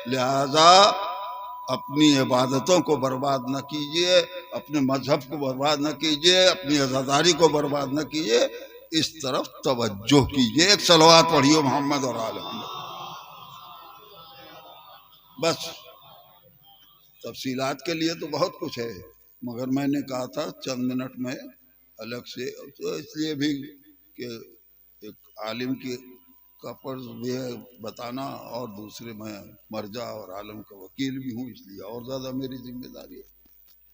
लिहाजा अपनी इबादतों को बर्बाद न कीजिए, अपने मजहब को बर्बाद न कीजिए, अपनी आज़ादारी को बर्बाद न कीजिए, इस तरफ तवज्जो कीजिए। एक सलवात पढ़ियो मोहम्मद और आले मोहम्मद। बस तफसीलात के लिए तो बहुत कुछ है, मगर मैंने कहा था चंद मिनट में अलग से, तो इसलिए भी कि एक आलिम की का फर्ज भी है बताना, और दूसरे मैं मर्जा और आलम का वकील भी हूँ, इसलिए और ज़्यादा मेरी जिम्मेदारी है।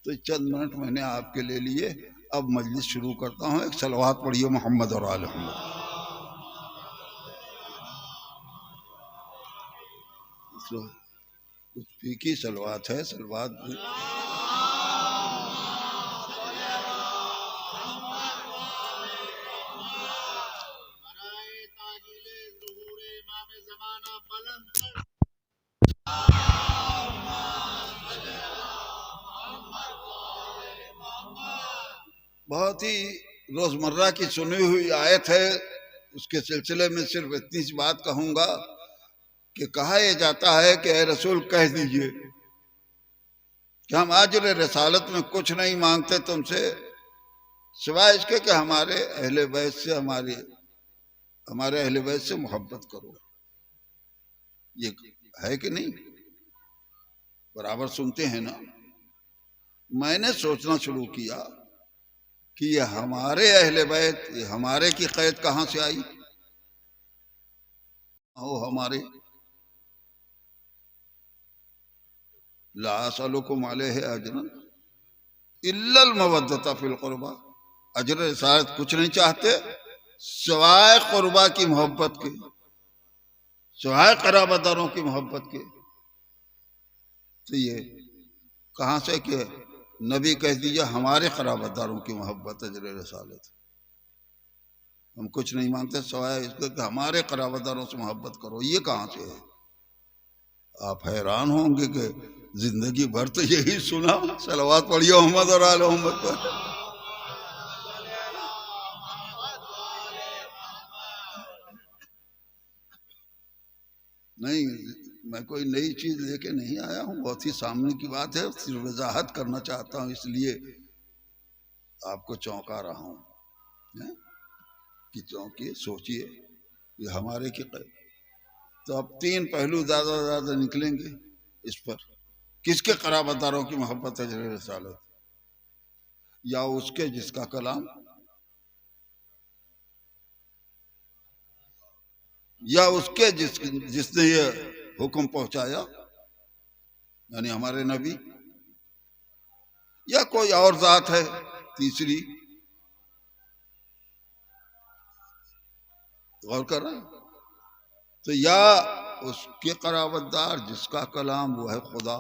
तो चंद मिनट मैंने आपके ले लिए। अब मजलिस शुरू करता हूँ। एक सलवात पढ़िए मोहम्मद और आले मोहम्मद। कुछ फीकी सलवात है, सलवात बहुत ही रोजमर्रा की सुनी हुई आयत है। उसके सिलसिले में सिर्फ इतनी सी बात कहूंगा कि कहा यह जाता है कि ए रसूल कह दीजिए कि हम आजुर रसालत में कुछ नहीं मांगते तुमसे सिवाय इसके कि हमारे अहले बैत से हमारे अहले बैत से मोहब्बत करो। ये है कि नहीं? बराबर सुनते हैं ना। मैंने सोचना शुरू किया कि ये हमारे अहले बैत, ये हमारे की कैद कहां से आई? वो हमारे ला असलुकुम अलैहि अजरन इल्लल मवद्दत फिल कुर्बा। अजर रिसालत कुछ नहीं चाहते सिवाय कुर्बा की मोहब्बत के, सिवाय कराबतदारों की मोहब्बत के। तो ये कहां से कि नबी कह दीजिए हमारे कराबतदारों की मोहब्बत अजर रिसालत, हम कुछ नहीं मांगते सिवाय इसके कि हमारे कराबतदारों से मोहब्बत करो। ये कहां से है? आप हैरान होंगे कि जिंदगी भर तो यही सुना। सलवात पढ़िए मोहम्मद और आले मोहम्मद पर। नहीं, मैं कोई नई चीज लेके नहीं आया हूँ, बहुत ही सामने की बात है। सिर्फ वजाहत करना चाहता हूँ, इसलिए आपको चौंका रहा हूँ कि चौंकिए, सोचिए। ये हमारे की तो अब तीन पहलू ज्यादा ज्यादा निकलेंगे इस पर। किसके कराबतदारों की मोहब्बत है अजर रिसालत? या उसके जिसका कलाम, या उसके जिसने ये हुक्म पहुंचाया यानी हमारे नबी, या कोई और जात है तीसरी? गौर कर रहे हैं? तो या उसके कराबतदार जिसका कलाम वो है खुदा।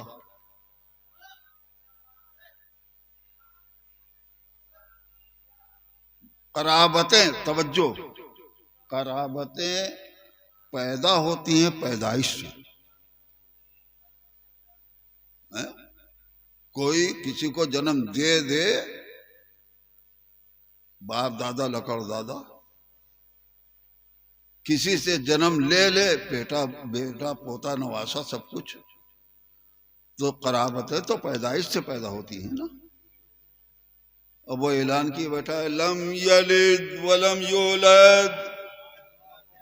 कराबतें, तवज्जो, कराबतें पैदा होती हैं पैदाइश से। कोई किसी को जन्म दे दे, बाप दादा लकड़ दादा, किसी से जन्म ले ले, बेटा बेटा पोता नवासा सब कुछ, तो कराबतें तो पैदाइश से पैदा होती है ना। अब वो ऐलान किए बैठा है लम यलिद वलम यूलद,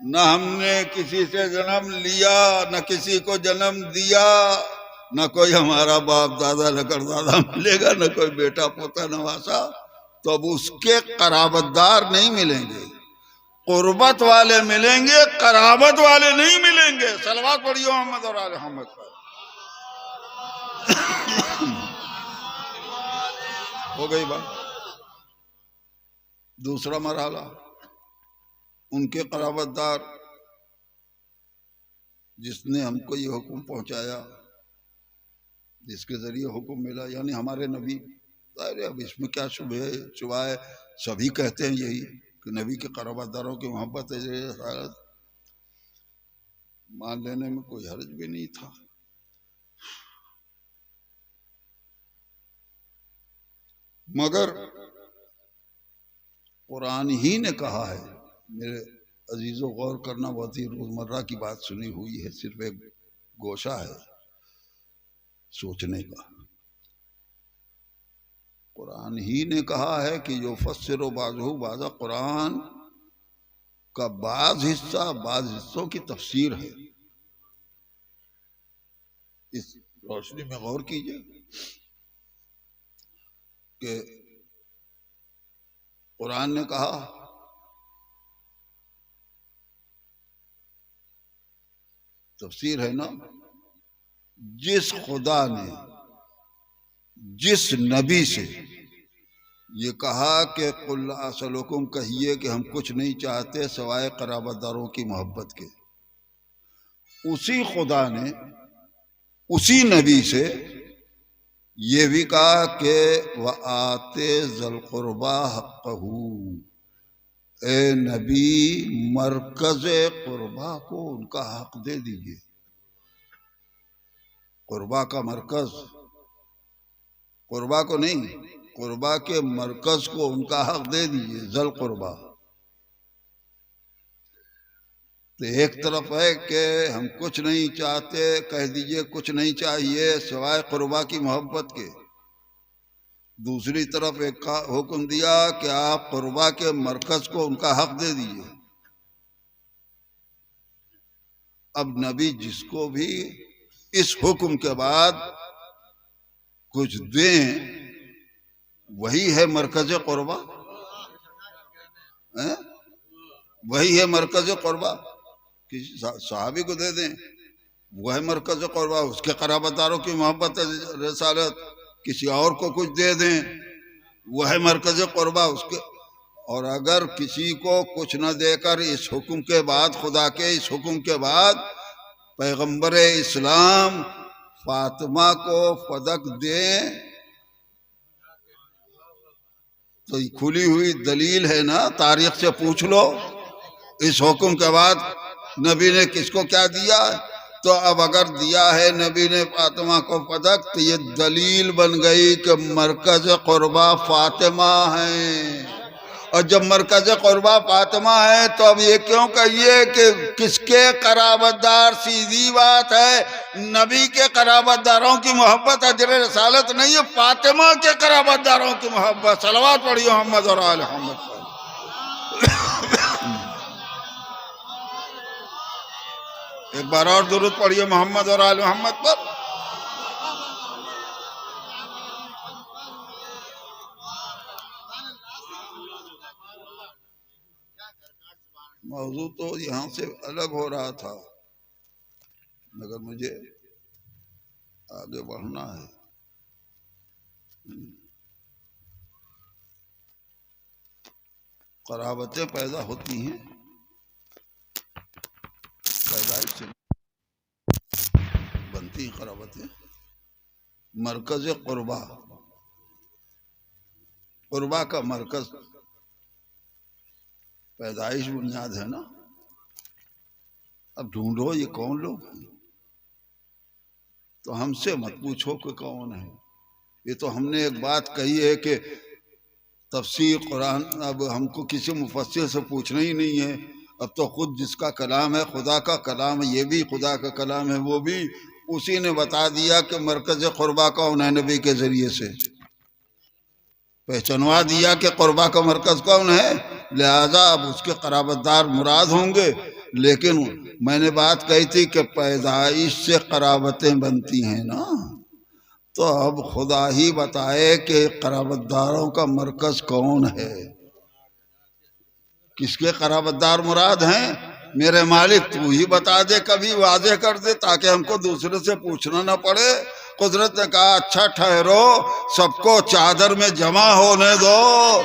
न हमने किसी से जन्म लिया न किसी को जन्म दिया, न कोई हमारा बाप दादा लकड़ दादा मिलेगा, न कोई बेटा पोता नवासा। तो अब उसके कराबतदार नहीं मिलेंगे, कुर्बत वाले मिलेंगे, कराबत वाले नहीं मिलेंगे। सलवात पढ़िए मोहम्मद और आले मोहम्मद पर। हो गई बात। दूसरा मरहला, उनके कराबतदार जिसने हमको ये हुक्म पहुंचाया, जिसके जरिए हुक्म मिला, यानी हमारे नबी। अरे अब इसमें क्या शुबा है? सभी कहते हैं यही कि नबी के कराबतदारों की मोहब्बत है, मान लेने में कोई हर्ज भी नहीं था। मगर कुरान ही ने कहा है, मेरे अजीजों गौर करना, बहुत ही रोजमर्रा की बात सुनी हुई है, सिर्फ एक गोशा है। सोचने का। कुरान ही ने कहा है कि जो फस्सिरो बाजहू बाजा, कुरान का बाज हिस्सा बाज हिस्सों की तफसीर है। इस रोशनी में गौर कीजिए कि कुरान ने कहा तफसीर है ना, जिस खुदा ने जिस नबी से ये कहा कि कुल असलुकुम, कहिए कि हम कुछ नहीं चाहते सवाए कराबतदारों की मोहब्बत के, उसी खुदा ने उसी नबी से ये भी कहा कि व आते ज़ल क़ुरबा हक़्क़हू, ए नबी मरकज़ क़ुरबा को उनका हक दे दीजिए। क़ुरबा का मरकज, क़ुरबा को नहीं, क़ुरबा के मरकज को उनका हक दे दीजिए, ज़ल क़ुरबा। तो एक तरफ है कि हम कुछ नहीं चाहते, कह दीजिए कुछ नहीं चाहिए सिवाय क़ुरबा की मोहब्बत के। दूसरी तरफ एक का हुक्म दिया कि आप क़ुरबा के मरकज को उनका हक दे दीजिए। अब नबी जिसको भी इस हुक्म के बाद कुछ दें, वही है मरकज क़ुरबा, वही है मरकज क़ुरबा। किसी सहाबी को दे दें, वह है मरकज क़ुरबा, उसके क़राबतदारों की मोहब्बत रसालत। किसी और को कुछ दे दें, वह है मरकज क़ुरबा उसके। और अगर किसी को कुछ न देकर इस हुक्म के बाद, खुदा के इस हुक्म के बाद पैगंबर इस्लाम फातिमा को पदक दें, तो खुली हुई दलील है ना, तारीख से पूछ लो इस हुक्म के बाद नबी ने किसको क्या दिया। तो अब अगर दिया है नबी ने फातिमा को पदक, तो ये दलील बन गई कि मरकज क़ुरबा फातिमा है। और जब मरकज क़ुरबा फातिमा है, तो अब ये क्यों कहिए कि किसके कराबतदार, सीधी बात है नबी के कराबतदारों की मोहब्बत अजर रसालत नहीं है, फातिमा के कराबतदारों की मोहब्बत। सलवात पढ़िए मोहम्मद और आले मोहम्मद पर। एक बार और दुरूद पढ़िए मोहम्मद और आले मोहम्मद पर। मौजू तो यहाँ से अलग हो रहा था, मगर मुझे आगे बढ़ना है। कराबतें पैदा होती हैं पैदाइश से, बनती हैं कराबतें। मरकज क़ुरबा, क़ुरबा का मरकज पैदाइश बुनियाद है ना। अब ढूंढो ये कौन लोग हैं, तो हमसे मत पूछो कि कौन है। ये तो हमने एक बात कही है कि तफसीर कुरान, अब हमको किसी मुफस्सिर से पूछना ही नहीं है। अब तो खुद जिसका कलाम है, खुदा का कलाम है, ये भी खुदा का कलाम है, वो भी उसी ने बता दिया कि मरकज क़ुरबा कौन है। नबी के जरिए से पहचानवा दिया कि क़ुरबा का मरकज कौन है, लिहाजा अब उसके कराबतदार मुराद होंगे। लेकिन मैंने बात कही थी कि पैदाइश से कराबतें बनती हैं ना, तो अब खुदा ही बताए कि कराबतदारों का मरकज कौन है, किसके कराबतदार मुराद हैं। मेरे मालिक तू ही बता दे, कभी वाजे कर दे, ताकि हमको दूसरे से पूछना ना पड़े। कुदरत ने कहा अच्छा ठहरो, सबको चादर में जमा होने दो,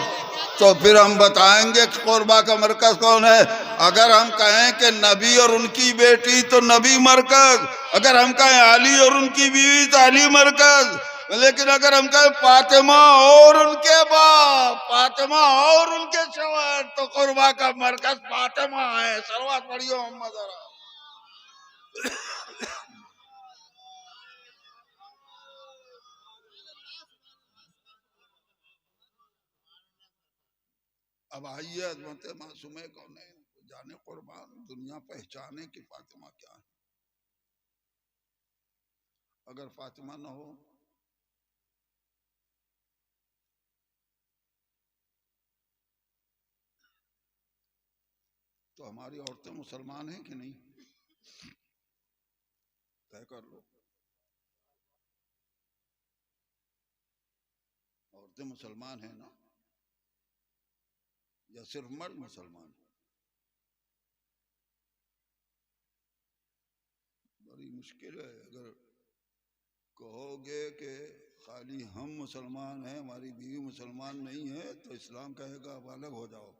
तो फिर हम बताएंगे कि क़ुरबा का मरकज कौन है। अगर हम कहें कि नबी और उनकी बेटी, तो नबी मरकज। अगर हम कहें अली और उनकी बीवी, तो अली मरकज। लेकिन अगर हम कहें फातिमा और उनके बाप, फातिमा और उनके शौहर, तो क़ुरबा का मरकज फातिमा है। सलवात पढ़िए मोहम्मद। अब आइए अजमत मासूमे कौन है जाने, कुर्बान दुनिया पहचाने कि फातिमा क्या है। अगर फातिमा न हो तो हमारी औरतें मुसलमान हैं कि नहीं, तय कर लो। औरतें मुसलमान हैं ना, या सिर्फ मर्द मुसलमान? बड़ी मुश्किल है। अगर कहोगे कि खाली हम मुसलमान हैं, हमारी बीवी मुसलमान नहीं है, तो इस्लाम कहेगा अब अलग हो जाओ,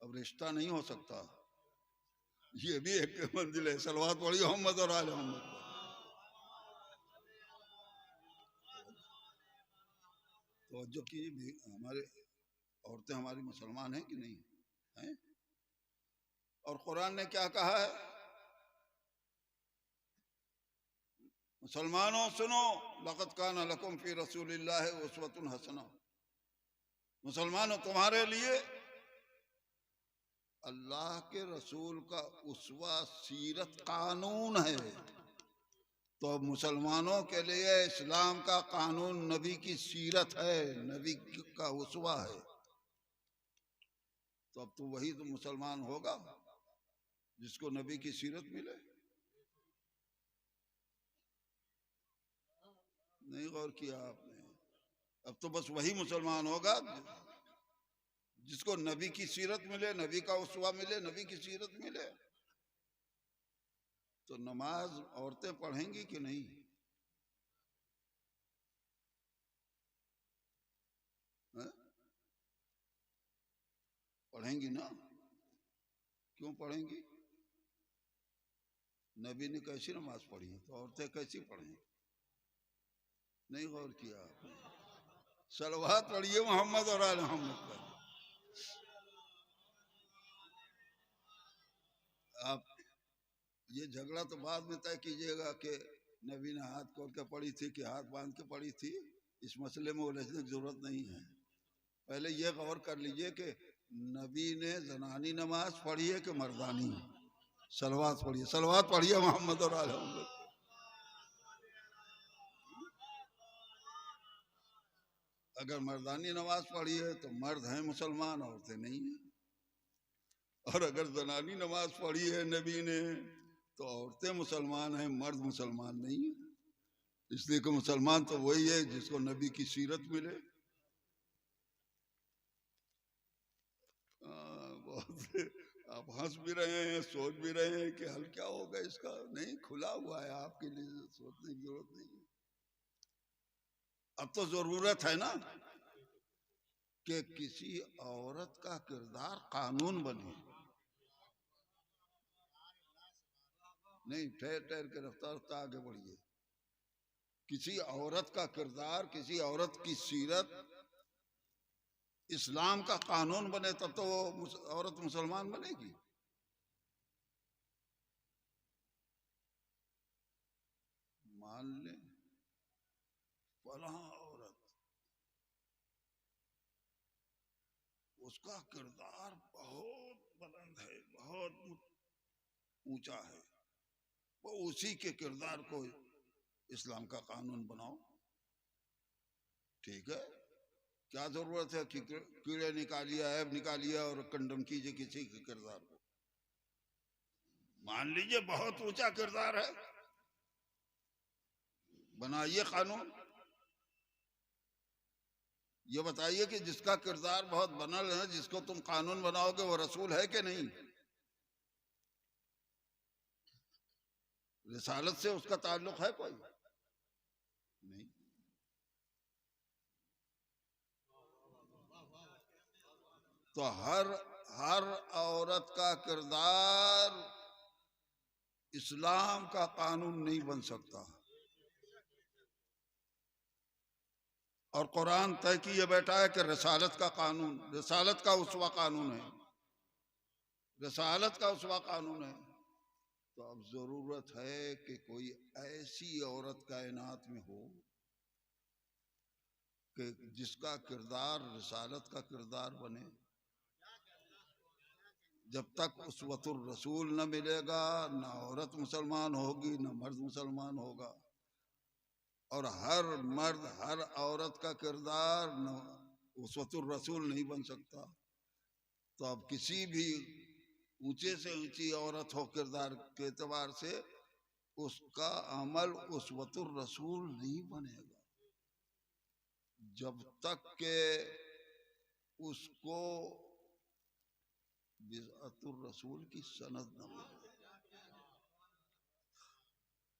अब रिश्ता नहीं हो सकता। ये भी एक मंजिल है। सलवात पढ़ी मोहम्मद और आले मोहम्मद पर। तो जो कि हमारे औरतें हमारी मुसलमान हैं कि नहीं हैं? और कुरान ने क्या कहा है? मुसलमानों सुनो, लक़द काना लकुम फी रसूलिल्लाहि उस्वतुन हसना। मुसलमानों तुम्हारे लिए अल्लाह के रसूल का उस्वा सीरत कानून है। तो मुसलमानों के लिए इस्लाम का कानून नबी की सीरत है, नबी का उस्वा है। तो अब तो वही तो मुसलमान होगा जिसको नबी की सीरत मिले। नहीं गौर किया आपने? अब तो बस वही मुसलमान होगा जिसको नबी की सीरत मिले, नबी का उस्वा मिले, नबी की सीरत मिले। तो नमाज औरतें पढ़ेंगी कि नहीं? है? पढ़ेंगी ना? क्यों पढ़ेंगी? नबी ने कैसी नमाज पढ़ी है तो औरतें कैसी पढ़ें? नहीं गौर किया आपने? सलवात पढ़िए मोहम्मद और आले मोहम्मद पर। आप ये झगड़ा तो बाद में तय कीजिएगा कि नबी ने हाथ खोल के पढ़ी थी कि हाथ बांध के पढ़ी थी। इस मसले में उलझने की जरूरत नहीं है। पहले ये गौर कर लीजिए कि नबी ने जनानी नमाज पढ़ी है कि मर्दानी? सलवात पढ़िए, सलवात पढ़िए मोहम्मद और आले मोहम्मद। अगर मर्दानी नमाज पढ़ी है तो मर्द हैं मुसलमान, औरतें नहीं है। और अगर जनानी नमाज पढ़ी है नबी ने तो औरतें मुसलमान हैं, मर्द मुसलमान नहीं है। इसलिए कि मुसलमान तो वही है जिसको नबी की सीरत मिले। बहुत आप हंस भी रहे हैं, सोच भी रहे हैं कि हल क्या होगा इसका। नहीं, खुला हुआ है आपके लिए, सोचने की जरूरत नहीं है। अब तो जरूरत है ना कि किसी औरत का किरदार कानून बने। नहीं, ठहर ठहर के रफ्तार रफ्तार आगे बढ़िए। किसी औरत का किरदार, किसी औरत की सीरत इस्लाम का कानून बने, तब तो वो औरत मुसलमान बनेगी। मान ले फलां औरत, उसका किरदार बहुत बुलंद है, बहुत ऊंचा है, वो उसी के किरदार को इस्लाम का कानून बनाओ। ठीक है, क्या जरूरत है कि कीड़े निकालिए, ऐब निकालिए और कंडम कीजिए किसी के किरदार को? मान लीजिए बहुत ऊंचा किरदार है, बनाइए कानून। ये बताइए कि जिसका किरदार बहुत बनल है, जिसको तुम कानून बनाओगे, वो रसूल है कि नहीं? रिसालत से उसका ताल्लुक है कोई? नहीं। तो हर औरत का किरदार इस्लाम का कानून नहीं बन सकता। और कुरान तय किए बैठा है कि रिसालत का कानून, रिसालत का उसवा कानून है, रिसालत का उसवा कानून है। तो अब जरूरत है कि कोई ऐसी औरत कायनात में हो कि जिसका किरदार रिसालत का किरदार बने। जब तक उसवतुर रसूल न मिलेगा, न औरत मुसलमान होगी, न मर्द मुसलमान होगा। और हर मर्द हर औरत का किरदार उसवतुर रसूल नहीं बन सकता। तो अब किसी भी ऊंचे से ऊंची औरत हो किरदार के एतबार से, उसका अमल उसवतुर रसूल नहीं बनेगा जब तक के उसको बिज़अतुर रसूल की सनद न मिले,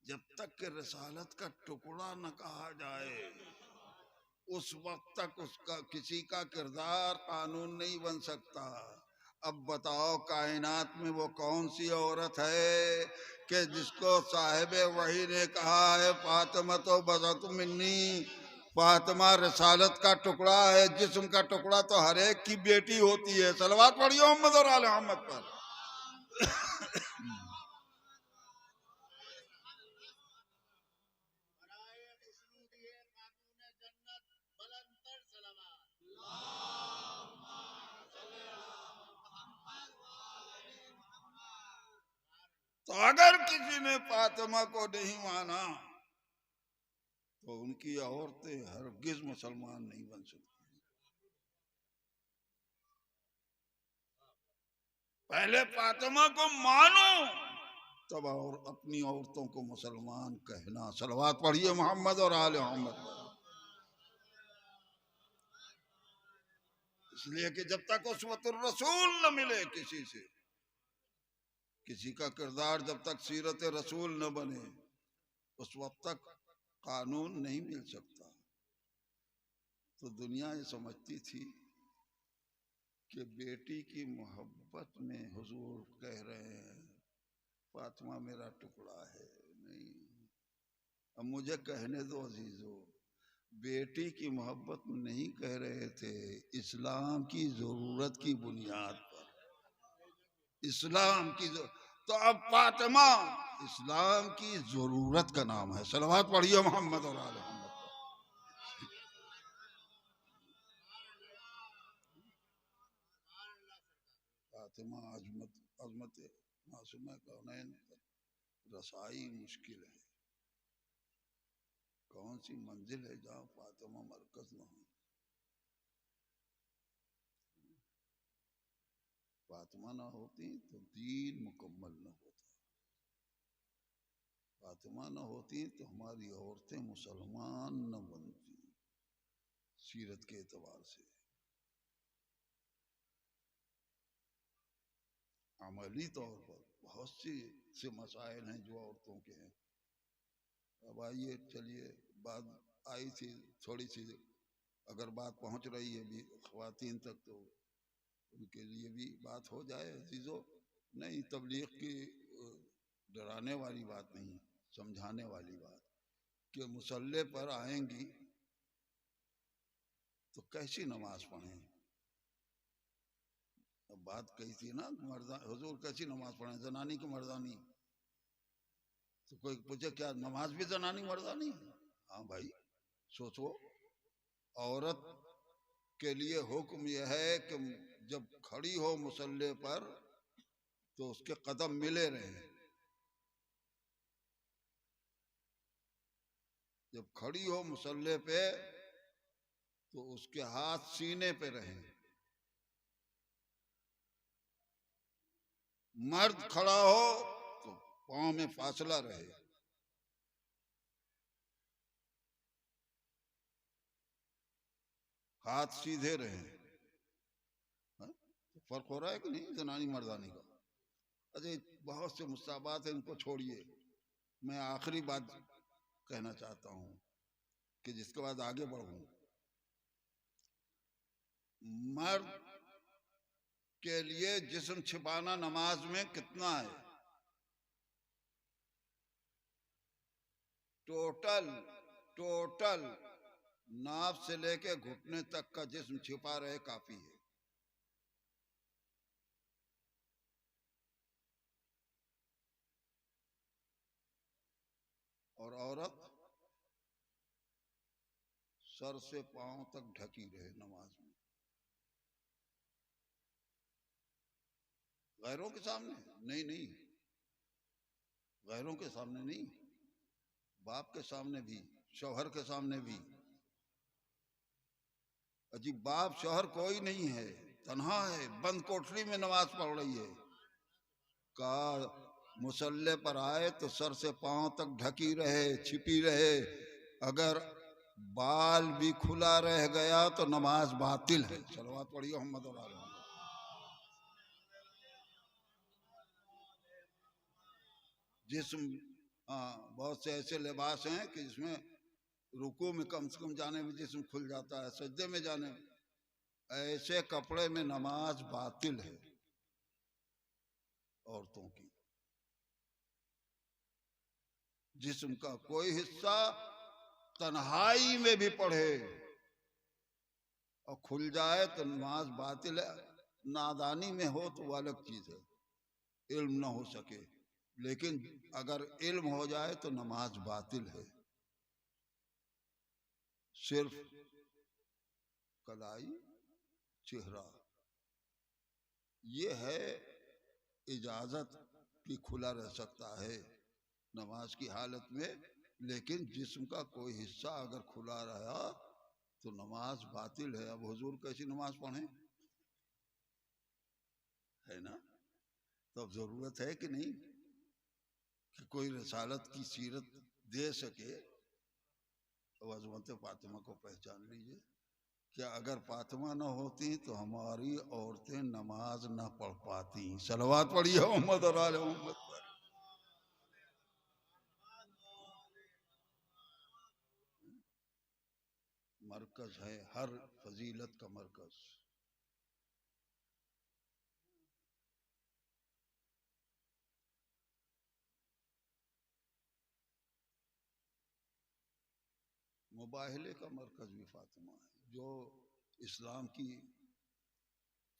जब तक के रिसालत का टुकड़ा न कहा जाए, उस वक्त तक उसका किसी का किरदार कानून नहीं बन सकता। अब बताओ कायनात में वो कौन सी औरत है कि जिसको साहिबे वही ने कहा है फातिमा तो बज़अत मिन्नी, फातिमा रिसालत का टुकड़ा है, जिस्म का टुकड़ा तो हर एक की बेटी होती है। सलवात पढ़ियो मोहम्मद और आले मोहम्मद पर। तो अगर किसी ने फातिमा को नहीं माना तो उनकी औरतें हरगिज मुसलमान नहीं बन सकती। पहले फातिमा को मानो तब और अपनी औरतों को मुसलमान कहना। सलवात पढ़िए मोहम्मद और आले मोहम्मद पर। इसलिए कि जब तक उसवतुर रसूल न मिले किसी से, किसी का किरदार जब तक सीरत रसूल न बने, उस वक्त तक कानून नहीं मिल सकता। तो दुनिया ये समझती थी कि बेटी की मोहब्बत में हुजूर कह रहे हैं फातिमा मेरा टुकड़ा है। नहीं, अब मुझे कहने दो अजीजों, बेटी की मोहब्बत में नहीं कह रहे थे, इस्लाम की जरूरत की बुनियाद पर। इस्लाम की तो अब फातिमा इस्लाम की जरूरत का नाम है। सलवात पढ़िए मोहम्मद और आले मोहम्मद। फातिमा अजमत अजमत मासूमा कौनैन रसाई मुश्किल है। कौन सी मंजिल है जहाँ फातिमा मरकज न हो। फातिमा ना होती तो दीन मुकम्मल न होता। फातिमा न होती तो हमारी औरतें मुसलमान न बनती सीरत के एतबार से। अमली तौर पर बहुत से मसाइल हैं जो औरतों के हैं। अब आइए चलिए, बात आई थी थोड़ी सी, अगर बात पहुंच रही है भी ख्वातीन तक तो उनके लिए भी बात हो जाए अजीजों। नहीं, तबलीग की डराने वाली बात नहीं, समझाने वाली बात कि मुसल्ले पर आएंगी तो कैसी नमाज पढ़ें। अब बात कही थी ना मर्दा हुजूर कैसी नमाज पढ़ें, जनानी की मर्दानी। तो कोई पूछे क्या नमाज भी जनानी मर्दानी? हाँ भाई, सोचो, औरत के लिए हुक्म यह है कि जब खड़ी हो मुसल्ले पर तो उसके कदम मिले रहे। जब खड़ी हो मुसल्ले पे तो उसके हाथ सीने पे रहे। मर्द खड़ा हो तो पांव में फासला रहे। हाथ सीधे रहे। हाँ? तो फर्क हो रहा है कि नहीं जनानी मर्दानी का? अरे बहुत से मुस्ताबात है, इनको छोड़िए। मैं आखिरी बात कहना चाहता हूं कि जिसके बाद आगे बढ़ूं। मर्द के लिए जिस्म छिपाना नमाज में कितना है? टोटल टोटल नाभ से लेके घुटने तक का जिस्म छिपा रहे काफी है। और औरत सर से पांव तक ढकी रहे नमाज में, गैरों के सामने नहीं, गैरों के सामने नहीं, बाप के सामने भी शौहर के सामने भी। अजीब बाप शौहर कोई नहीं है, तन्हा है, बंद कोठरी में नमाज पढ़ रही है। का मुसल्ले पर आए तो सर से पांव तक ढकी रहे, छिपी रहे। अगर बाल भी खुला रह गया तो नमाज बातिल है। सलवात पढ़िए मोहम्मद और आले मोहम्मद। जिस्म, हाँ, बहुत से ऐसे लिबास हैं कि जिसमें रुकू में कम से कम जाने में जिस्म खुल जाता है, सजदे में जाने में। ऐसे कपड़े में नमाज बातिल है औरतों की। जिस्म का कोई हिस्सा तन्हाई में भी पढ़े और खुल जाए तो नमाज बातिल है। नादानी में हो तो वो अलग चीज है, इल्म ना हो सके, लेकिन अगर इल्म हो जाए तो नमाज बातिल है। सिर्फ कलाई, चेहरा, ये है इजाजत कि खुला रह सकता है नमाज की हालत में, लेकिन जिस्म का कोई हिस्सा अगर खुला रहा तो नमाज बातिल है। अब हुजूर कैसी नमाज पढ़ें, है ना? तो अब जरूरत है कि नहीं कि कोई रसालत की सीरत दे सके। तो अजमत फातिमा को पहचान लीजिए। क्या अगर फातिमा न होती तो हमारी औरतें नमाज न पढ़ पाती। सलवात पढ़िए मोहम्मद और आले मोहम्मद पर। मरकज है हर फजीलत का मरकज। मुबाहले का मरकज भी फातिमा है, जो इस्लाम की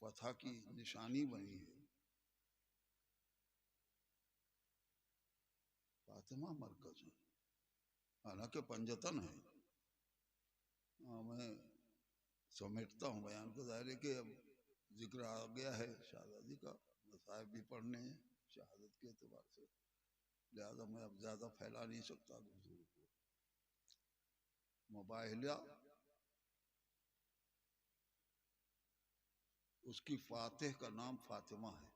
फतह की निशानी बनी है। फातिमा मरकज है, हालांकि पंजतन है। मैं समेटता हूँ बयान को, ज़ाहिर कि अब जिक्र आ गया है शहादती का, मसाइब भी पढ़ने हैं शहादत के एतबार से, लिहाजा मैं अब ज़्यादा फैला नहीं सकता दूसरों को। मुबाहिला उसकी फातिह का नाम फातिमा है।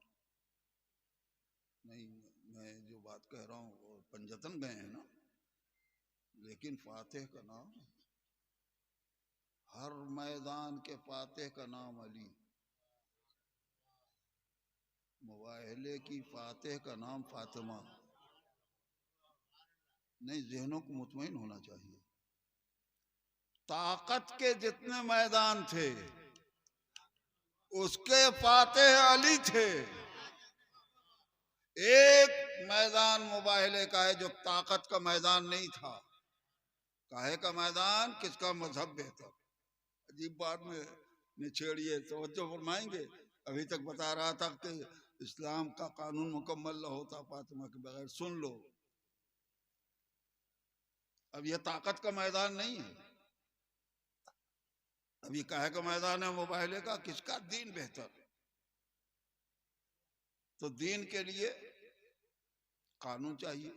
नहीं, मैं जो बात कह रहा हूँ वो पंजतन गए हैं ना, लेकिन फातिह का नाम, हर मैदान के फातिह का नाम अली। मुबाहिले की फातिह का नाम फातिमा। नहीं, जहनों को मुतमईन होना चाहिए। ताकत के जितने मैदान थे उसके फातिह अली थे। एक मैदान मुबाहिले का है जो ताकत का मैदान नहीं था। काहे का मैदान? किसका मजहब बेहतर। अजीब बात में निछेड़िए, तवज्जो फरमाएंगे। अभी तक बता रहा था कि इस्लाम का कानून मुकम्मल न होता फातिमा के बगैर। सुन लो, अब यह ताकत का मैदान नहीं है, अभी काहे का मैदान है मुबाहिले का? किसका दीन बेहतर। तो दीन के लिए कानून चाहिए।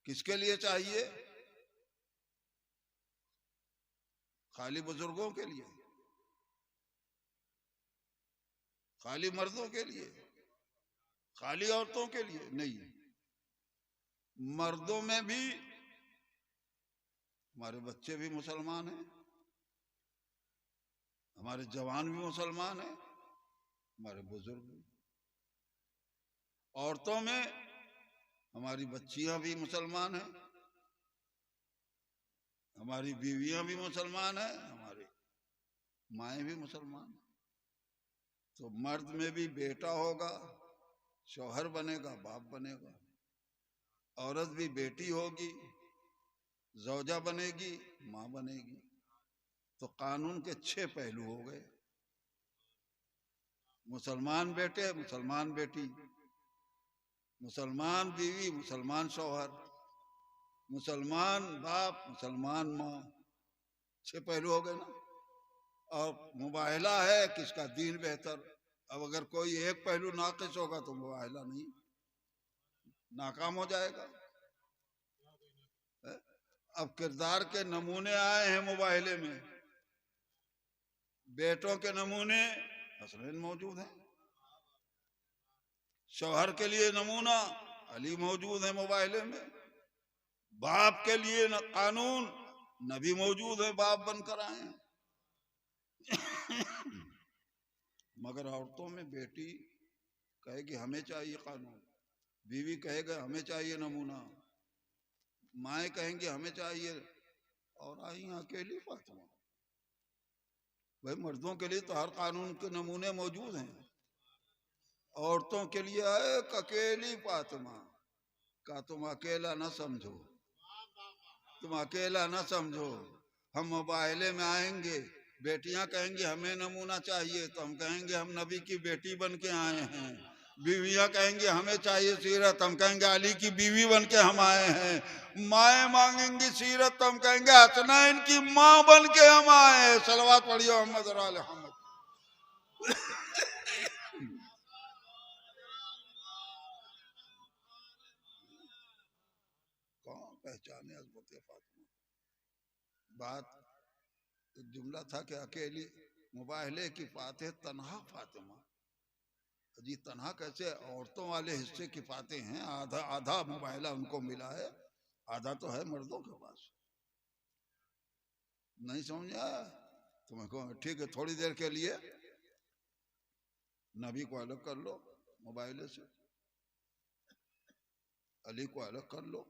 किसके लिए चाहिए? खाली बुजुर्गों के लिए, खाली मर्दों के लिए, खाली औरतों के लिए नहीं। मर्दों में भी हमारे बच्चे भी मुसलमान हैं, हमारे जवान भी मुसलमान हैं, हमारे बुजुर्ग भी। औरतों में हमारी बच्चियां भी मुसलमान हैं, हमारी बीवियां भी मुसलमान हैं, हमारी माएँ भी मुसलमान हैं। तो मर्द में भी बेटा होगा, शौहर बनेगा, बाप बनेगा। औरत भी बेटी होगी, जौजा बनेगी, माँ बनेगी। तो कानून के 6 पहलू हो गए। मुसलमान बेटे, मुसलमान बेटी, मुसलमान बीवी, मुसलमान शौहर, मुसलमान बाप, मुसलमान माँ। 6 पहलू हो गए ना। और मुबाहिला है किसका दीन बेहतर। अब अगर कोई एक पहलू नाकिस होगा तो मुबाहिला नहीं, नाकाम हो जाएगा। अब किरदार के नमूने आए हैं मोबाइले में, बेटों के नमूने हसनैन मौजूद हैं, शौहर के लिए नमूना अली मौजूद है मोबाइले में, बाप के लिए कानून नबी मौजूद है, बाप बनकर आए हैं। मगर औरतों में बेटी कहेगी हमें चाहिए कानून, बीवी कहेगा हमें चाहिए नमूना, माए कहेंगे हमें चाहिए, और आई अकेली फातिमा। भाई मर्दों के लिए तो हर कानून के नमूने मौजूद हैं, औरतों के लिए एक अकेली फातिमा का तुम अकेला न समझो, तुम अकेला न समझो। हम मोबाइले में आएंगे, बेटियां कहेंगी हमें नमूना चाहिए, तो हम कहेंगे हम नबी की बेटी बन के आए हैं। बीवियां कहेंगी हमें चाहिए सीरत, हम कहेंगे अली की बीवी बन के हम आए हैं। माए मांगेंगी सीरत, तो हम कहेंगे हसनैन की माँ बन के हम आए हैं। सलवात पढ़ियो मोहम्मद और आले मोहम्मद। कौन पहचाने अज़मत फातिमा। बात जुमला था कि अकेली मुबाहले की फातिह तन्हा फातिमा। जी तन्हा कैसे, औरतों वाले हिस्से की फाते हैं, आधा आधा मुबाहला उनको मिला है, आधा तो है मर्दों के पास। नहीं समझ आया तुम्हें? कहो ठीक है, थोड़ी देर के लिए नबी को अलग कर लो मोबाइल से, अली को अलग कर लो,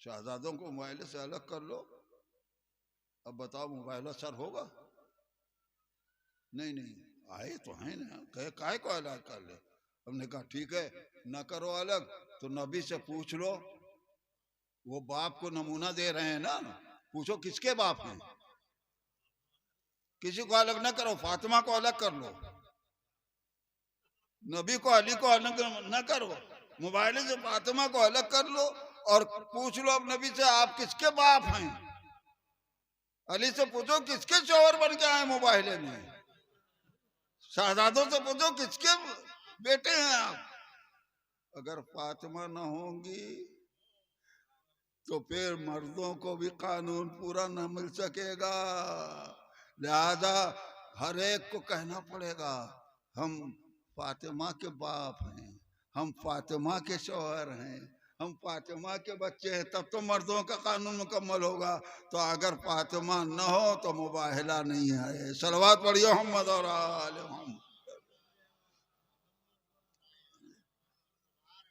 शहजादों को मोबाइल से अलग कर लो। अब बताओ मोबाइल असर होगा? नहीं नहीं, आए तो हैं ना, कहे काय को अलग कर ले। हमने कहा ठीक है न करो अलग, तो नबी से पूछ लो, वो बाप को नमूना दे रहे हैं ना, पूछो किसके बाप हैं। किसी को अलग न करो, फातिमा को अलग कर लो, नबी को अली को अलग न करो, मोबाइल से फातिमा को अलग कर लो और पूछ लो अब नबी से आप किसके बाप हैं। अली से पूछो किसके शौहर बन के आए मोबाइल में, शहजादों से पूछो किसके बेटे हैं आप। अगर फातिमा न होंगी तो फिर मर्दों को भी कानून पूरा न मिल सकेगा। लिहाजा हर एक को कहना पड़ेगा हम फातिमा के बाप हैं, हम फातिमा के शौहर हैं, हम फातिमा के बच्चे हैं, तब तो मर्दों का कानून मुकम्मल होगा। तो अगर फातिमा न हो तो मुबाहला नहीं है। सलवात पढ़ियो मोहम्मद और आले मोहम्मद।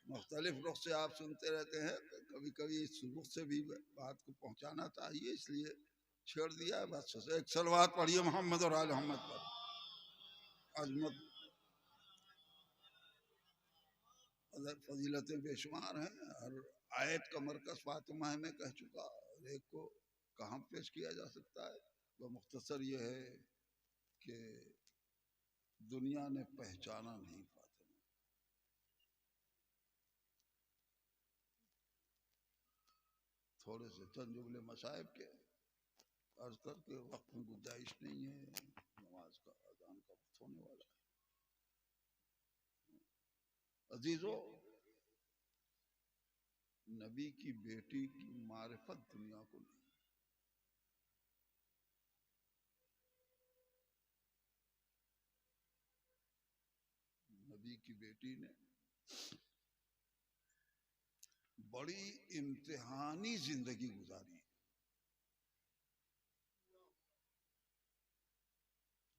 मुख्तलिफ रुख से आप सुनते रहते हैं, कभी कभी इस रुख से भी बात को पहुंचाना चाहिए, इसलिए छेड़ दिया है बस। एक सलवात पढ़िए मोहम्मद और आले मोहम्मद पर। अजमत फजीलतें बेशुमार हैं, हर आयत का मरकज फातिमा है, मैं कह चुका, और एक को कहाँ पेश किया जा सकता है। वह मुख्तसर ये है कि दुनिया ने पहचाना नहीं फातिमा। थोड़े से चंद जुमले मसाइब के अर्ज करके, वक्त में गुंजाइश नहीं है, नमाज का अजान का वक्त होने वाला है। अजीजों, नबी की बेटी की मारिफत दुनिया को नहीं। नबी की बेटी ने बड़ी इम्तिहानी जिंदगी गुजारी।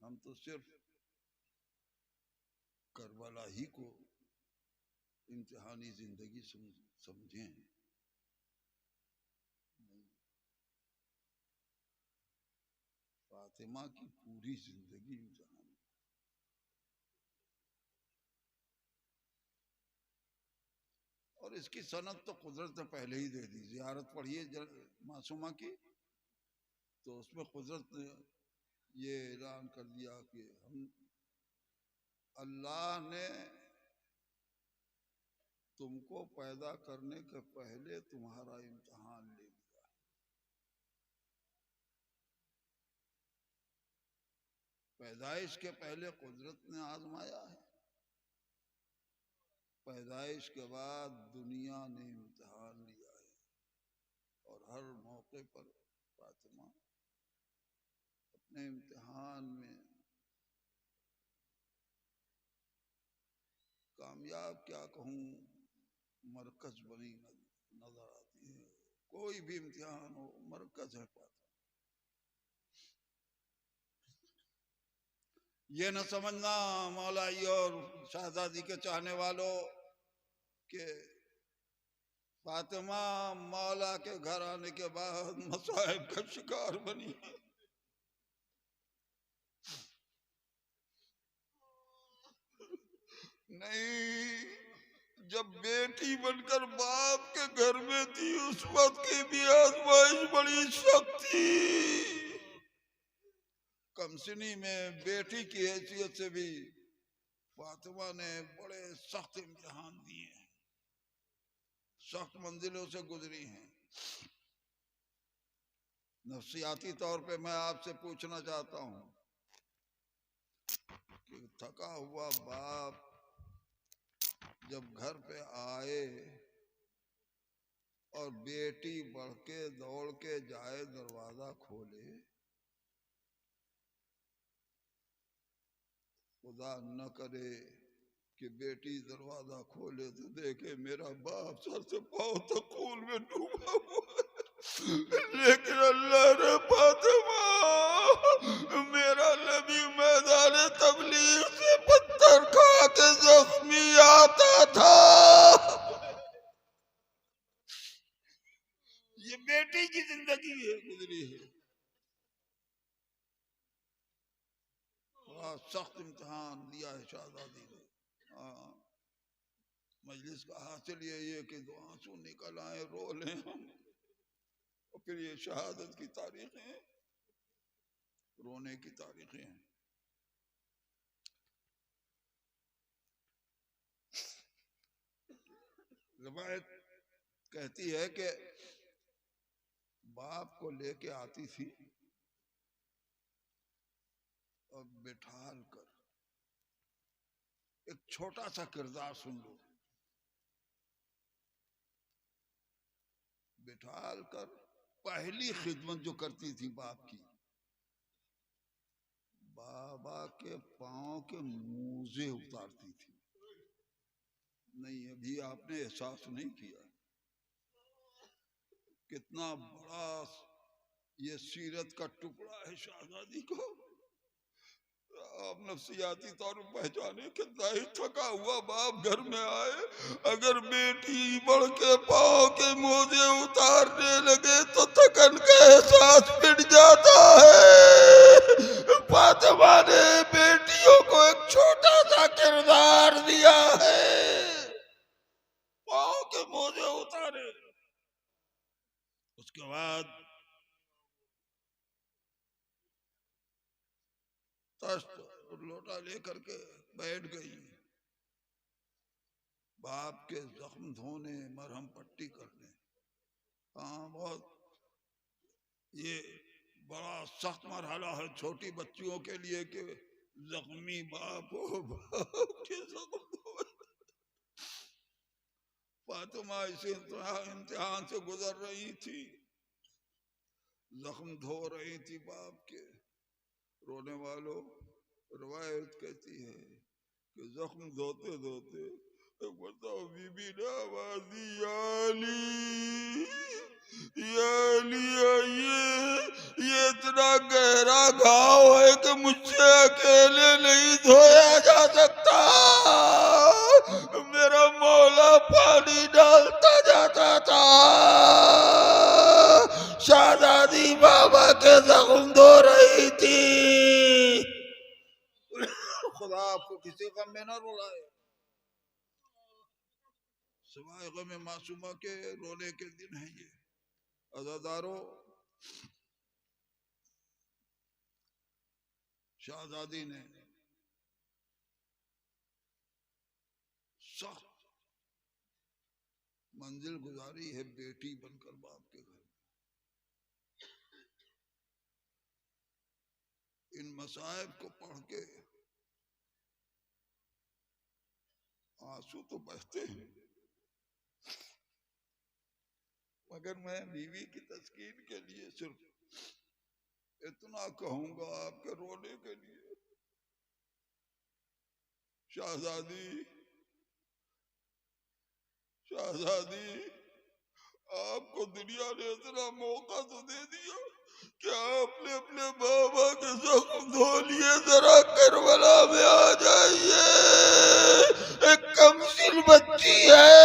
हम तो सिर्फ करबला ही को इम्तिहानी जिंदगी समझे हैं। फातिमा की पूरी जिंदगी इम्तिहान। और इसकी सनद तो कुदरत ने पहले ही दे दी। जियारत पढ़िए मासूमा की, तो उसमें कुदरत ने ये ऐलान कर दिया कि हम अल्लाह ने तुमको पैदा करने के पहले तुम्हारा इम्तिहान ले लिया। पैदाइश के पहले कुदरत ने आजमाया है, पैदाइश के बाद दुनिया ने इम्तिहान लिया है। और हर मौके पर फातिमा अपने इम्तिहान में कामयाब, क्या कहूँ, मरकज बनी नजर आती है। कोई भी इम्तिहान हो, मरकज है फातिमा। ये न समझना मौलाई और शहजादी के चाहने वालों के फातिमा मौला के घर आने के बाद मसाइब का शिकार बनी। नहीं, जब बेटी बनकर बाप के घर में थी उस वक्त की भी आजमाइश बड़ी सख्त थी। कमसिनी में बेटी की हैसियत से भी फातिमा ने बड़े सख्त इम्तिहान दिए हैं, सख्त मंजिलों से गुजरी हैं। नफ्सियाती तौर पे मैं आपसे पूछना चाहता हूं कि थका हुआ बाप जब घर पे आए और बेटी बढ़ के दौड़ के जाए दरवाजा खोले, खुदा न करे कि बेटी दरवाजा खोले तो देखे मेरा बाप सर से पांव तक खून में डूबा हुआ है। लेकिन अल्लाह ने फातिमा, मेरा नबी मैदान तबलीग से पत्थर खा के जख्मी आता था। ये बेटी की जिंदगी है, गुजरी है। सख्त इम्तिहान दिया है शहजादी ने। मजलिस का हासिल ये कि दो आंसू निकल आए, रो लें हम, और फिर ये शहादत की तारीखें, रोने की तारीखें हैं। रवायत कहती है कि बाप को लेके आती थी और बिठाल कर, एक छोटा सा किरदार सुन लो, बिठाल कर पहली खिदमत जो करती थी बाप की, बाबा के पांव के मोजे उतारती थी। नहीं, अभी आपने एहसास नहीं किया कितना बड़ा ये सीरत का टुकड़ा है शहजादी को। आप नफ्सियाती तौर पर पहचाने कितना ही थका हुआ बाप घर में आए, अगर बेटी बढ़ के पाँव के मोजे उतारने लगे तो थकन का एहसास मिट जाता है। फातिमा ने बेटियों को एक छोटा सा किरदार दिया है, पाँव के मोजे उतारे। उसके बाद तश्त और लोटा लेकर के बैठ गई, बाप के जख्म धोने, मरहम पट्टी करने। हाँ, बहुत ये बड़ा सख्त मरहला है छोटी बच्चियों के लिए कि जख्मी बाप हो, बाप के जख्म धोए। फातिमा इस इम्तिहान से गुजर रही थी, जख्म धो रही थी बाप के। रोने वालों, रवायत कहती है कि जख्म धोते धोते बताओ बीबी ने आवाज दी, ये इतना गहरा घाव है कि मुझसे अकेले नहीं धोया जा सकता। मेरा मौला पानी डालता जाता था, शहजादी बाबा के जख्म धो रही थी। खुदा आपको किसी गम में न रुलाए, सिवाय गम मासूमा के रोने के दिन है ये। अज़ादारों, शहजादी ने सख्त मंजिल गुजारी है बेटी बनकर बाप के घर। इन मसाइब को पढ़ के आंसू तो बहते हैं, मगर मैं बीवी की तस्कीन के लिए सिर्फ इतना कहूंगा आपके रोने के लिए, शहजादी शहजादी, आपको दुनिया ने इतना मौका तो दे दिया कि आपने अपने बाबा के जख्म धो लिए, जरा करबला में आ जाइए। एक कमसिन बच्ची है,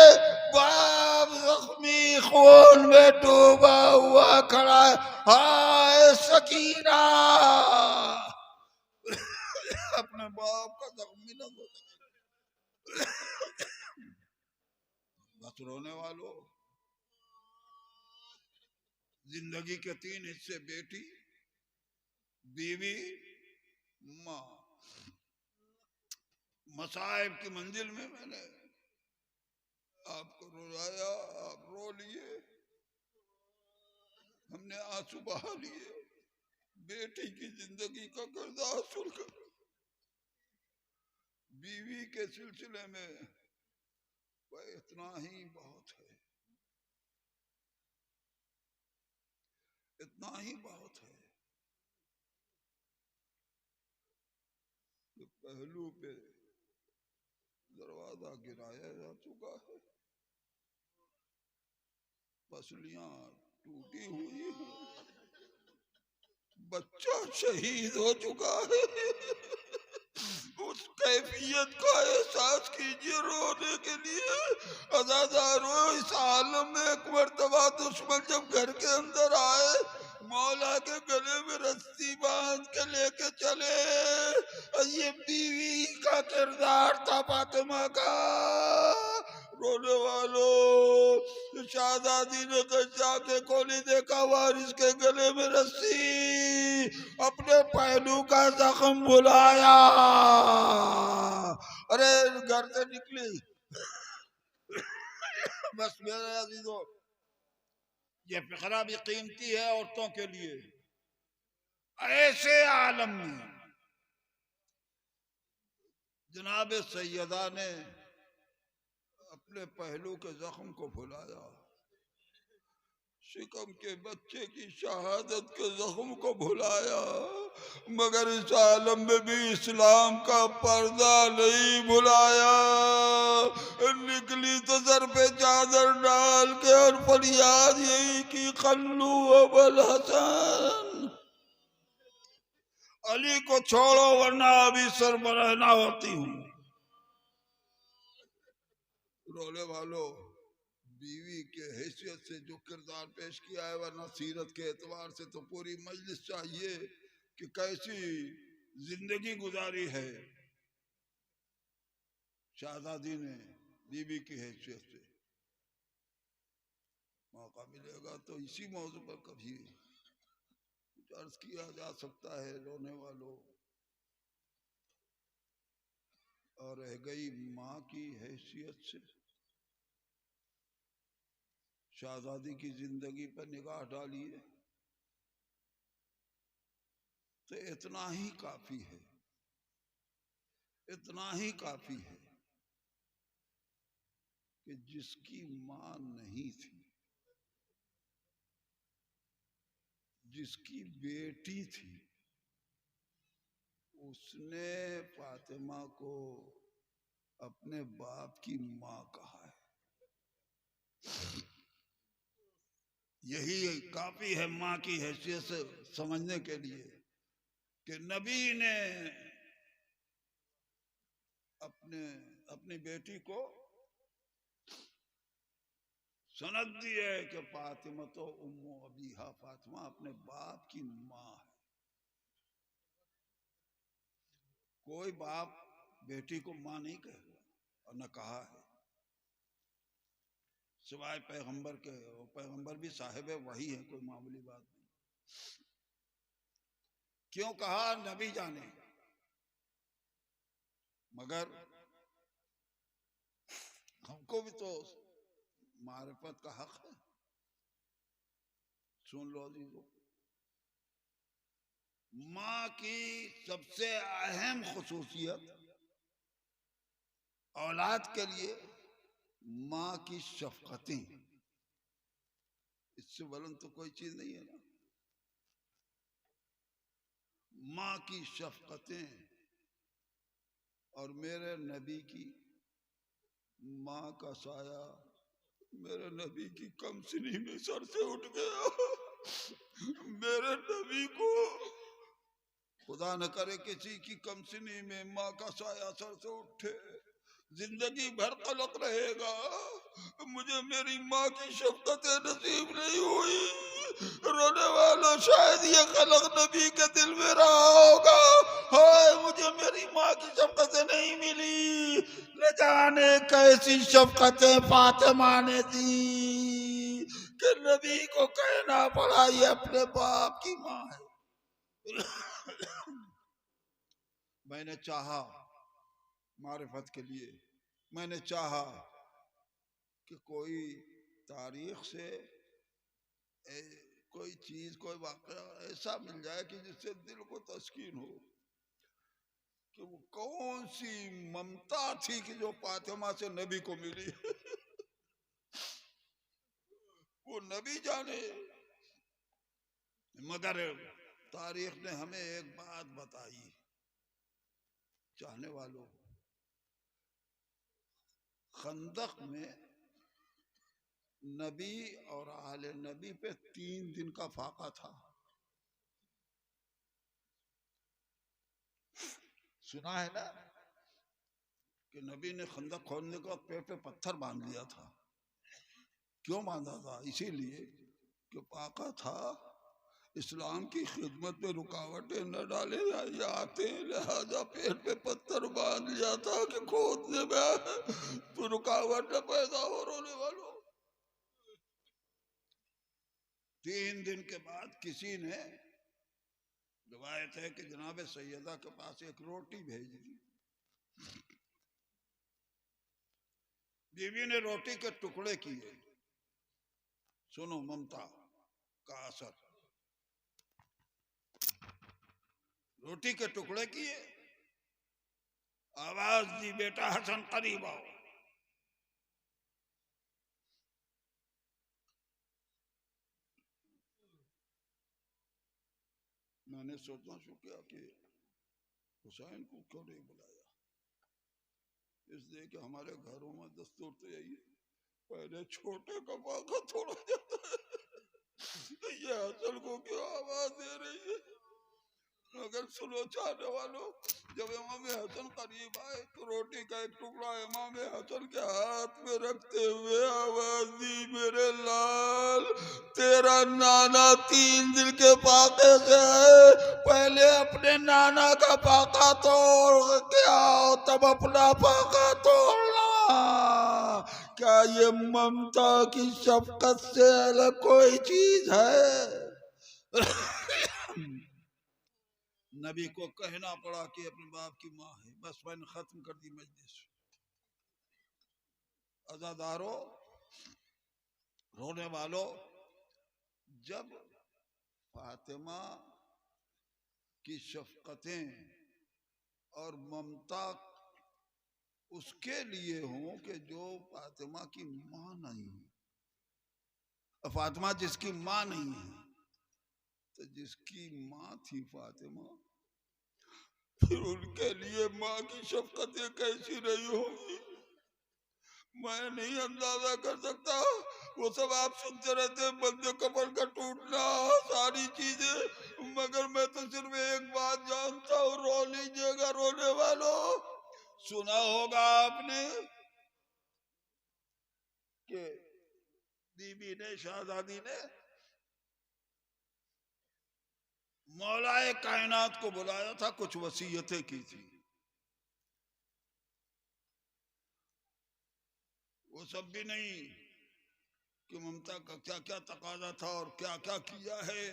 बाप जख्मी खून में डूबा हुआ खड़ा है। हाय सकीना, अपने बाप का जख्मी न धो। बस रोने वालों, जिंदगी के 3 हिस्से, बेटी, बीवी, माँ। मसाइब की मंजिल में मैंने आपको रुलाया, आप रो लिए, हमने आंसू बहा लिए, बेटी की जिंदगी का कर्जा वसूल कर। बीवी के सिलसिले में वह इतना ही बहुत है, इतना ही बहुत है। तो पहलू पे दरवाजा गिराया जा चुका है, पसलियां टूटी हुई है, बच्चा शहीद हो चुका है। उस कैफियत का एहसास कीजिए रोने के लिए। अज़ादारों, इस आलम में एक मर्तबा दुश्मन जब घर के अंदर आए, मौला के गले में रस्सी बांध के लेके चले। ये बीवी का किरदार था फातिमा का। रोने वालों, शहजादी ने जाके कोली देखा, वारिस के गले में रस्सी, अपने पहलू का जख्म बुलाया। अरे घर से निकली। बस मेरे अजीजों, ये फिक्रा भी कीमती है औरतों के लिए। ऐसे आलम में जनाब सैयदा ने अपने पहलू के जख्म को भुलाया, शिकम के बच्चे की शहादत के जख्म को भुलाया, मगर इस आलम में भी इस्लाम का पर्दा नहीं भुलाया। निकली तो सर पे चादर डाल के और फरियाद यही की, खल्लू अबुल हसन, अली को छोड़ो वरना अभी सरबराह ना होती हूँ। रोले वालों, बीवी के हैसियत से जो किरदार पेश किया है, वरना सीरत के एतबार से तो पूरी मजलिस चाहिए कि कैसी जिंदगी गुजारी है शहजादी ने बीवी की हैसियत से। मौका मिलेगा तो इसी मौजू पर कभी कुछ अर्ज किया जा सकता है रोने वालों। और रह गई माँ की हैसियत से, शहजादी की जिंदगी पर निगाह डालिए तो इतना ही काफी है, इतना ही काफी है कि जिसकी मां नहीं थी, जिसकी बेटी थी, उसने फातिमा को अपने बाप की मां कहा है। यही काफी है मां की हैसियत से समझने के लिए कि नबी ने अपनी बेटी को सनद दी है कि फातिमा तो उम्मो अबीहा, फातिमा अपने बाप की मां है। कोई बाप बेटी को मां नहीं कहेगा और न कहा है, सिवाय पैगंबर के। पैगंबर भी साहिब वही है, कोई मामूली बात नहीं। क्यों कहा नबी जाने, मगर हमको भी तो मारिफत का हक है। सुन लो अजीजों, माँ की सबसे अहम खुसूसियत औलाद के लिए माँ की शफकतें। इससे बुलंद तो कोई चीज नहीं है ना। माँ की शफकतें और मेरे नबी की माँ का साया मेरे नबी की कमसिनी में सर से उठ गया। मेरे नबी को खुदा न करे किसी की कमसिनी में माँ का साया सर से उठे, जिंदगी भर कलक रहेगा मुझे मेरी माँ की शफकतें नसीब नहीं हुई। रोने वालों शायद ये कलक नबी के दिल में रहा होगा, हाय मुझे मेरी माँ की शफकतें नहीं मिली, न जाने कैसी शफकतें फातिमा ने दी कि नबी को कहना पड़ा ये अपने बाप की माँ है। मैंने चाहा मारिफत के लिए, मैंने चाहा कि कोई तारीख से कोई चीज कोई वाकया ऐसा मिल जाए कि जिससे दिल को तस्कीन हो, कि वो कौन सी ममता थी कि जो फातिमा से नबी को मिली। वो नबी जाने। मगर तारीख ने हमें एक बात बताई, चाहने वालों, खंदक में नबी और आले नबी पे 3 दिन का फाका था। सुना है ना कि नबी ने खंदक खोदने के बाद पेट पे पत्थर बांध लिया था। क्यों बांधा था? इसीलिए कि फाका था, इस्लाम की खिदमत में रुकावटें न डाले जाते, लिहाजा पेट पे पत्थर बांध लिया था कि खोदने में तो रुकावट न पैदा हो। रोने वालों, 3 दिन के बाद किसी ने, रिवायत है कि जनाब सैयदा के पास एक रोटी भेज दी। बीवी ने रोटी के टुकड़े किए। सुनो ममता का असर। रोटी के टुकड़े किए, आवाज दी बेटा हसन करीब आओ। मैंने सोचना शुरू किया कि हुसैन को क्यों नहीं बुलाया, इसलिए कि हमारे घरों में दस्तूर तो यही है, पहले छोटे का पाका थोड़ा जाता है। ये हसन को क्यों आवाज दे रही है? अगर सुनो चाहने वालों, जब इमाम हसन करीब आए तो रोटी का एक टुकड़ा इमाम हसन के हाथ में रखते हुए आवाज दी, मेरे लाल तेरा नाना 3 दिन के पाके से है, पहले अपने नाना का पाका तोड़ के आओ तब अपना पाका तोड़ना। क्या ये ममता की शफकत से अलग कोई चीज है? नबी को कहना पड़ा कि अपने बाप की माँ है। बस मैंने खत्म कर दी मजलिस। अज़ादारों, रोने वालों, जब फातिमा की शफकतें और ममता उसके लिए हों कि जो फातिमा की माँ नहीं है, फातिमा जिसकी माँ नहीं है, तो जिसकी माँ थी फातिमा, फिर उनके लिए माँ की शफकतें कैसी रही होंगी मैं नहीं अंदाजा कर सकता। वो सब आप सुनते रहते, बंदे कपड़ का टूटना, सारी चीजें, मगर मैं तो सिर्फ एक बात जानता हूँ, रो लीजिएगा रोने वालों। सुना होगा आपने कि बीबी ने, शहजादी ने मौलाए कायनात को बुलाया था, कुछ वसीयतें की थी। वो सब भी नहीं कि ममता का क्या क्या तकाजा था और क्या क्या किया है।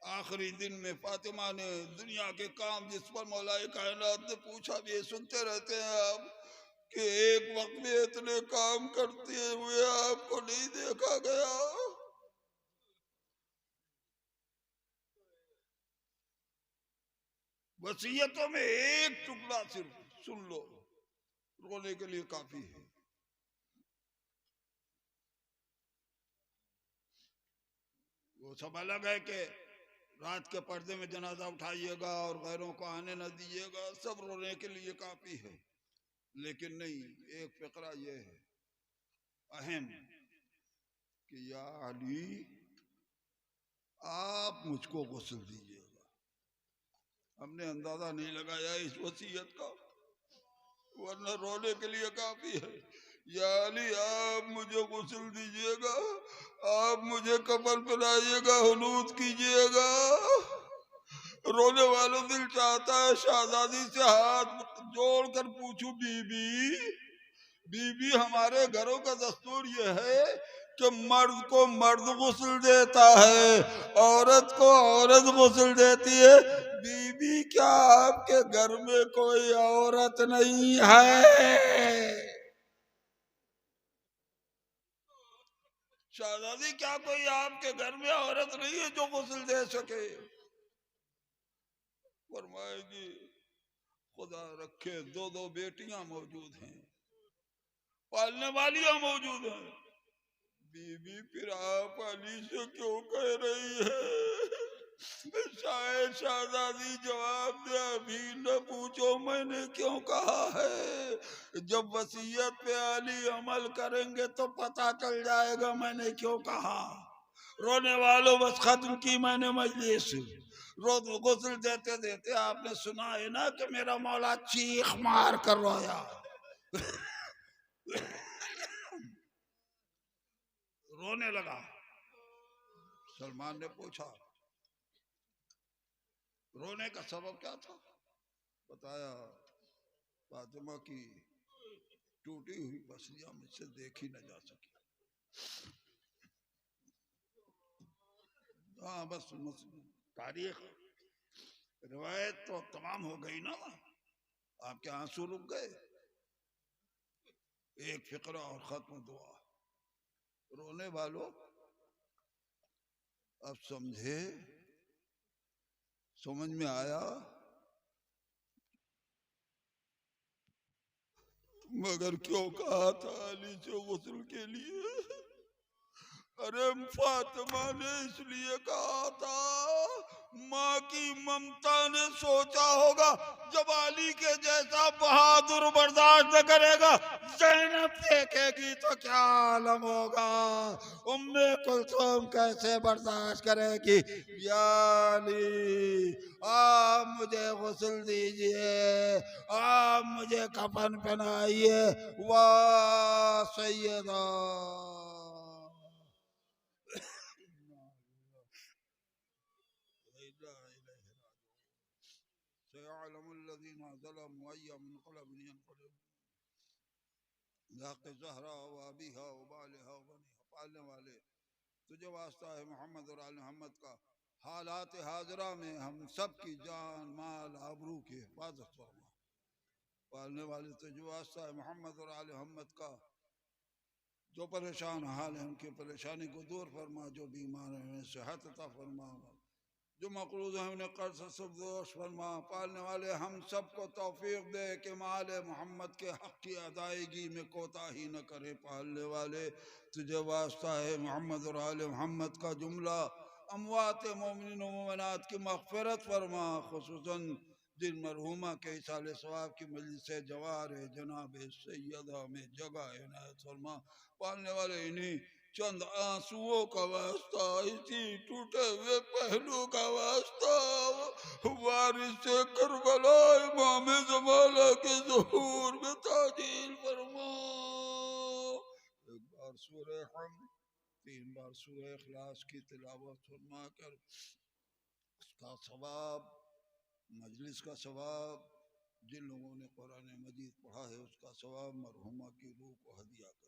आखिरी दिन में फातिमा ने दुनिया के काम जिस पर मौलाए कायनात ने पूछा, भी सुनते रहते हैं आप कि एक वक्त में इतने काम करते हुए आपको नहीं देखा गया। वसीयतों में एक टुकड़ा सिर्फ सुन लो, रोने के लिए काफी है। वो सब अलग है कि रात के पर्दे में जनाजा उठाइएगा और गैरों को आने न दीजिएगा, सब रोने के लिए काफी है। लेकिन नहीं, एक फिक्रा ये है अहम कि या अली आप मुझको गुस्ल दीजिएगा। हमने अंदाजा नहीं लगाया इस वसीयत का, वरना रोने के लिए काफी है। या अली आप मुझे गुस्ल दीजिएगा, आप मुझे कफन पहनाइएगा, हुनूद कीजिएगा। रोने वालों दिल चाहता है शहजादी से हाथ जोड़कर पूछूं, बीबी बीबी हमारे घरों का दस्तूर ये है कि मर्द को मर्द गुस्ल देता है, औरत को औरत गुस्ल देती है। बीबी क्या आपके घर में कोई औरत नहीं है? शहजादी क्या कोई आपके घर में औरत नहीं है जो गुस्ल दे सके? फरमाएगी खुदा रखे दो दो बेटियां मौजूद हैं, पालने वालियां मौजूद हैं। बीबी फिर आप अली से क्यों कह रही है? शायद शहजादी जवाब दे, अभी न पूछो मैंने क्यों कहा है। जब वसीयत पे अली अमल करेंगे तो पता चल जाएगा मैंने क्यों कहा। रोने वालों बस खत्म की मैंने मजलिस। रोज गुस्ल देते देते आपने सुना है ना कि मेरा मौला चीख मार कर रोया। रोने लगा। सलमान ने पूछा रोने का सबब क्या था? बताया फातिमा की टूटी हुई पसलियां मुझसे देखी न जा सकी। हाँ बस तारीख रिवायत तो तमाम हो गई ना, आपके आंसू रुक गए। एक फिक्रा और खत्म दुआ। रोने वालों अब समझे, समझ में आया, मगर क्यों कहा था अली से गुस्ल के लिए? अरे फातिमा ने इसलिए कहा था, माँ की ममता ने सोचा होगा जब अली के जैसा बहादुर बर्दाश्त न करेगा, ज़ैनब देखेगी तो क्या आलम होगा। उम्मे कुलथुम कैसे बर्दाश्त करेगी। या अली आप मुझे गुस्ल दीजिए, आप मुझे कफन पहनाइए। वाह सैयदा पालने वाले तुझे वास्ता है मोहम्मद और आले मोहम्मद का, हालात हाजरा में हम सब की जान माल आबरू की हिफाजत फरमा। पालने वाले तुझे वास्ता है मोहम्मद और आले मोहम्मद का, जो परेशान हाल है उनकी परेशानी को दूर फरमा, जो बीमार है उन्हें सेहत अता फरमा, जो मकरूज है उन्हें कर्ज से सब दोष फरमा। पालने वाले हम सबको तौफीक दे कि माल मोहम्मद के हक की अदायगी में कोताही न करे। पालने वाले तुझे वास्ता है मोहम्मद और आले मोहम्मद का जुमला अमवात मोमिन मोमिनात की मग़फ़िरत फरमा, खुसूसन जिन मरहुमा के इसाले सवाब की मजलिस जवार है जनाब सैयदा में जगह इनायत फरमा। पालने वाले इन्हीं चंद आंसुओं का वास्ता, इसी टूटे हुए पहलू का वास्ता, वारिस करबला इमाम ज़माना के ज़हूर में ताजील फरमा। एक बार सूरह हम, 3 बार सूरह इखलास की तिलावत फरमा कर उसका सवाब, मजलिस का सवाब, जिन लोगों ने कुरान मजीद पढ़ा है उसका सवाब मरहुमा की रूह को हदिया करे।